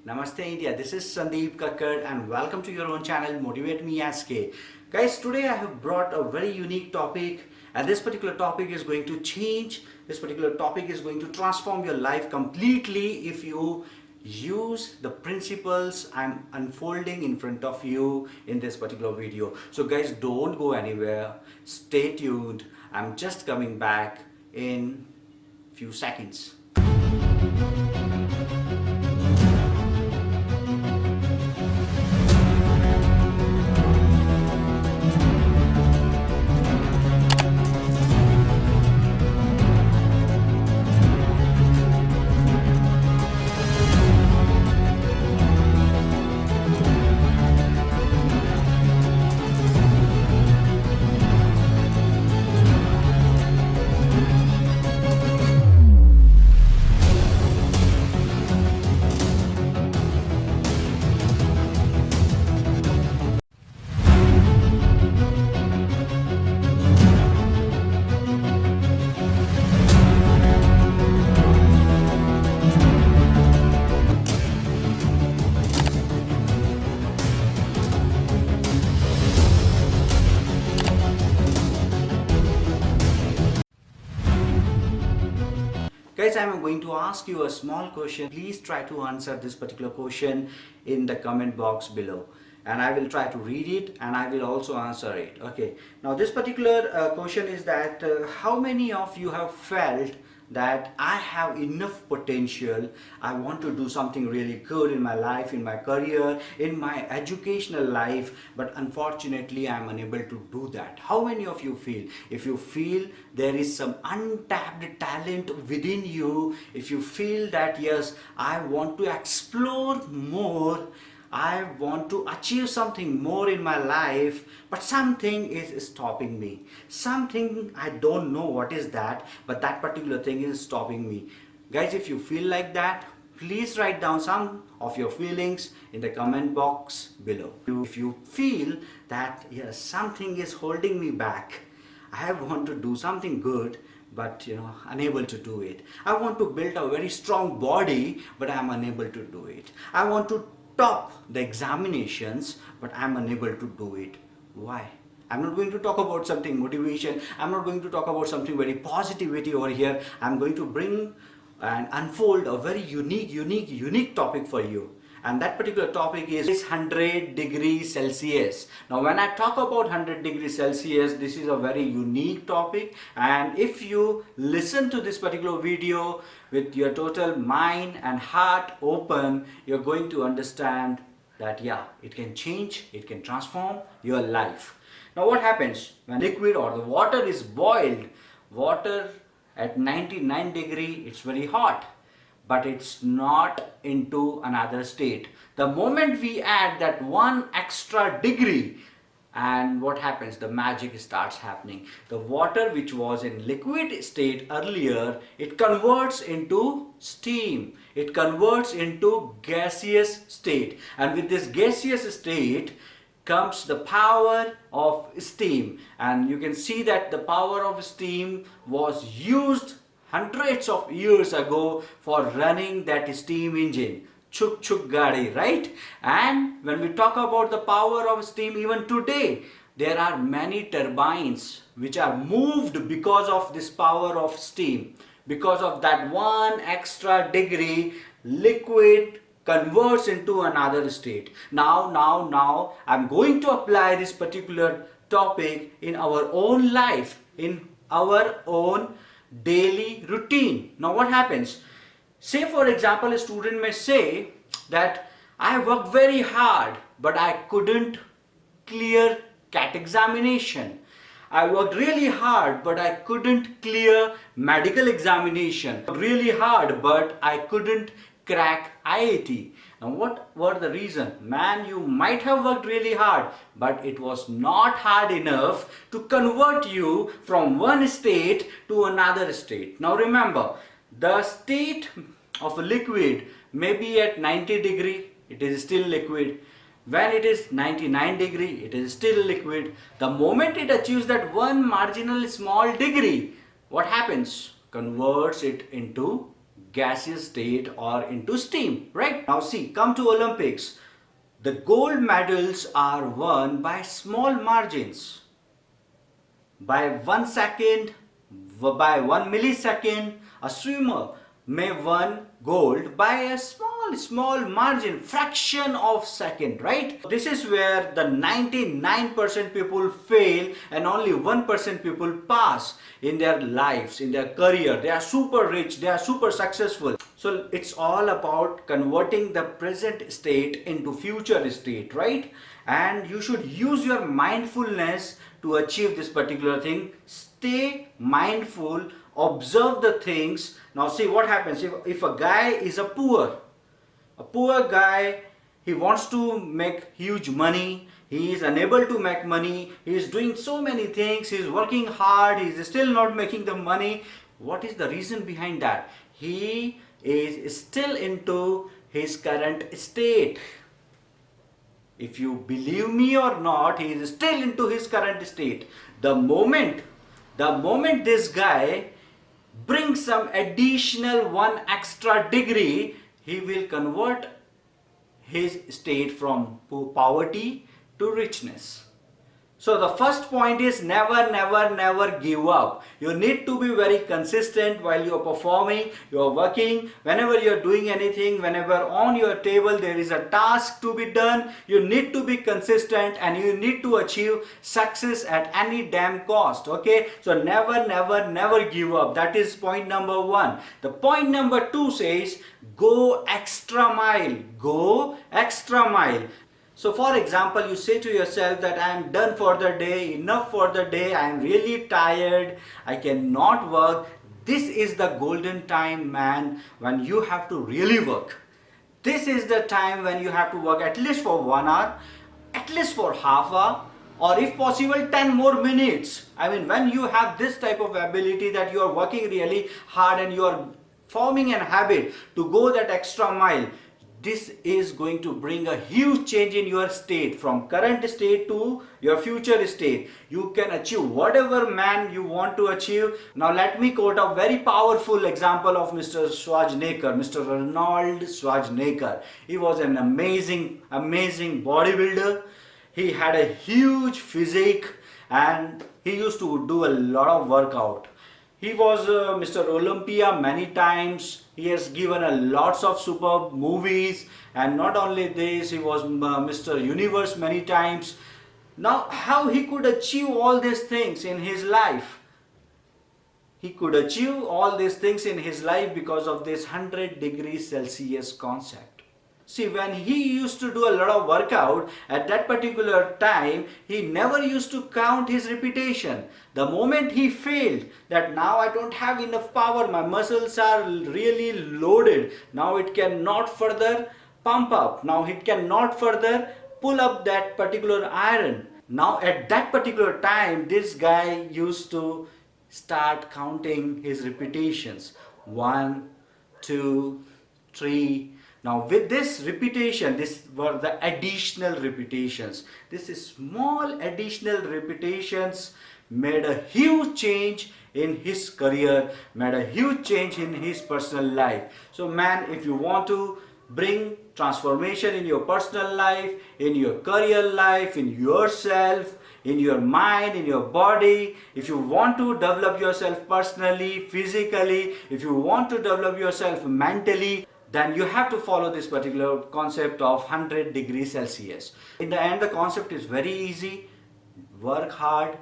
Namaste India, this is Sandeep Kakkar and welcome to your own channel Motivate Me SK. Guys, today I have brought a very unique topic and this particular topic is going to change, this particular topic is going to transform your life completely if you use the principles I'm unfolding in front of you in this particular video. So guys, don't go anywhere, stay tuned. I'm just coming back in few seconds. Guys, I'm going to ask you a small question. Please try to answer this particular question in the comment box below. And I will try to read it and I will also answer it. Okay. Now this particular question is that how many of you have felt that I have enough potential, I want to do something really good in my life, in my career, in my educational life, but unfortunately I am unable to do that. How many of you feel? If you feel there is some untapped talent within you, if you feel that yes, I want to explore more, I want to achieve something more in my life, but something is stopping me. Something I don't know what is that, but that particular thing is stopping me. Guys, if you feel like that, please write down some of your feelings in the comment box below. If you feel that yes, something is holding me back, I want to do something good, but unable to do it. I want to build a very strong body, but I am unable to do it. I want to top the examinations, but I'm unable to do it. Why? I'm not going to talk about something motivation. I'm not going to talk about something very positivity over here. I'm going to bring and unfold a very unique topic for you. And that particular topic is 100 degrees Celsius. Now when I talk about 100 degrees Celsius, this is a very unique topic, and if you listen to this particular video with your total mind and heart open, you're going to understand that yeah, it can change, it can transform your life. Now what happens when liquid or the water is boiled? Water at 99 degree, it's very hot, but it's not into another state. The moment we add that one extra degree, and what happens? The magic starts happening. The water which was in liquid state earlier, it converts into steam. It converts into gaseous state. And with this gaseous state comes the power of steam. And you can see that the power of steam was used hundreds of years ago for running that steam engine, chuk chuk gadi, right? And when we talk about the power of steam, even today there are many turbines which are moved because of this power of steam. Because of that one extra degree, liquid converts into another state. Now I'm going to apply this particular topic in our own life, in our own daily routine. Now what happens? Say for example, a student may say that I worked very hard but I couldn't clear CAT examination. I worked really hard but I couldn't clear medical examination. Really hard but I couldn't crack IIT. Now what were the reason? Man, you might have worked really hard, but it was not hard enough to convert you from one state to another state. Now remember, the state of a liquid may be at 90 degree, it is still liquid. When it is 99 degree, it is still liquid. The moment it achieves that one marginal small degree, what happens? Converts it into gaseous state or into steam, right? Now see, come to Olympics. The gold medals are won by small margins. By 1 second, by 1 millisecond, a swimmer may win gold by a small margin, fraction of second, right? This is where the 99% people fail and only 1% people pass in their lives, in their career. They are super rich, they are super successful. So it's all about converting the present state into future state, right? And you should use your mindfulness to achieve this particular thing. Stay mindful, observe the things. Now see what happens if a guy is a poor guy, he wants to make huge money, he is unable to make money, he is doing so many things, he is working hard, he is still not making the money. What is the reason behind that? He is still into his current state. If you believe me or not, he is still into his current state. The moment this guy brings some additional one extra degree, he will convert his state from poverty to richness. So the first point is never give up. You need to be very consistent while you are performing, you are working, whenever you are doing anything, whenever on your table there is a task to be done, you need to be consistent and you need to achieve success at any damn cost. Okay, so never give up. That is point number 1. The point number 2 says go extra mile. Go extra mile. So for example, you say to yourself that I am done for the day, enough for the day, I am really tired, I cannot work. This is the golden time, man, when you have to really work. This is the time when you have to work at least for 1 hour, at least for half hour, or if possible 10 more minutes. I mean, when you have this type of ability that you are working really hard and you are forming an habit to go that extra mile, this is going to bring a huge change in your state, from current state to your future state. You can achieve whatever man you want to achieve. Now let me quote a very powerful example of Mr. Schwarzenegger, Mr. Arnold Schwarzenegger. He was an amazing bodybuilder. He had a huge physique and he used to do a lot of workout. He was Mr. Olympia many times. He has given a lots of superb movies, and not only this, he was Mr. Universe many times. Now, how he could achieve all these things in his life? He could achieve all these things in his life because of this 100 degrees Celsius concept. See, when he used to do a lot of workout, at that particular time, he never used to count his repetition. The moment he failed, that now I don't have enough power, my muscles are really loaded, now it cannot further pump up, now it cannot further pull up that particular iron. Now at that particular time, this guy used to start counting his repetitions. 1, 2, 3. Now with this repetition, this were the additional repetitions. This is small additional repetitions made a huge change in his career, made a huge change in his personal life. So man, if you want to bring transformation in your personal life, in your career life, in yourself, in your mind, in your body, if you want to develop yourself personally, physically, if you want to develop yourself mentally, then you have to follow this particular concept of 100 degrees Celsius. In the end, the concept is very easy. Work hard.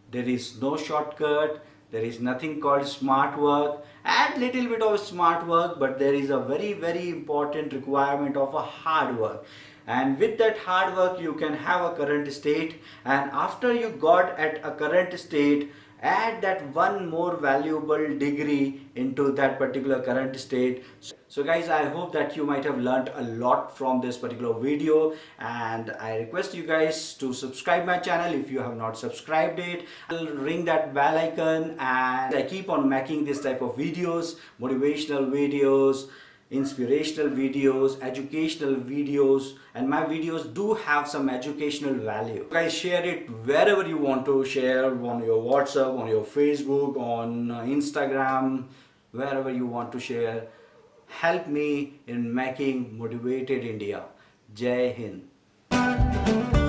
There is no shortcut. There is nothing called smart work. Add little bit of smart work, but there is a very important requirement of a hard work. And with that hard work, you can have a current state. And after you got at a current state, add that one more valuable degree into that particular current state. So guys, I hope that you might have learned a lot from this particular video, and I request you guys to subscribe my channel if you have not subscribed it. I'll ring that bell icon, and I keep on making this type of videos, motivational videos, inspirational videos, educational videos, and my videos do have some educational value. Guys, share it wherever you want to share, on your WhatsApp, on your Facebook, on Instagram, wherever you want to share. help me in making motivated India. Jai Hind.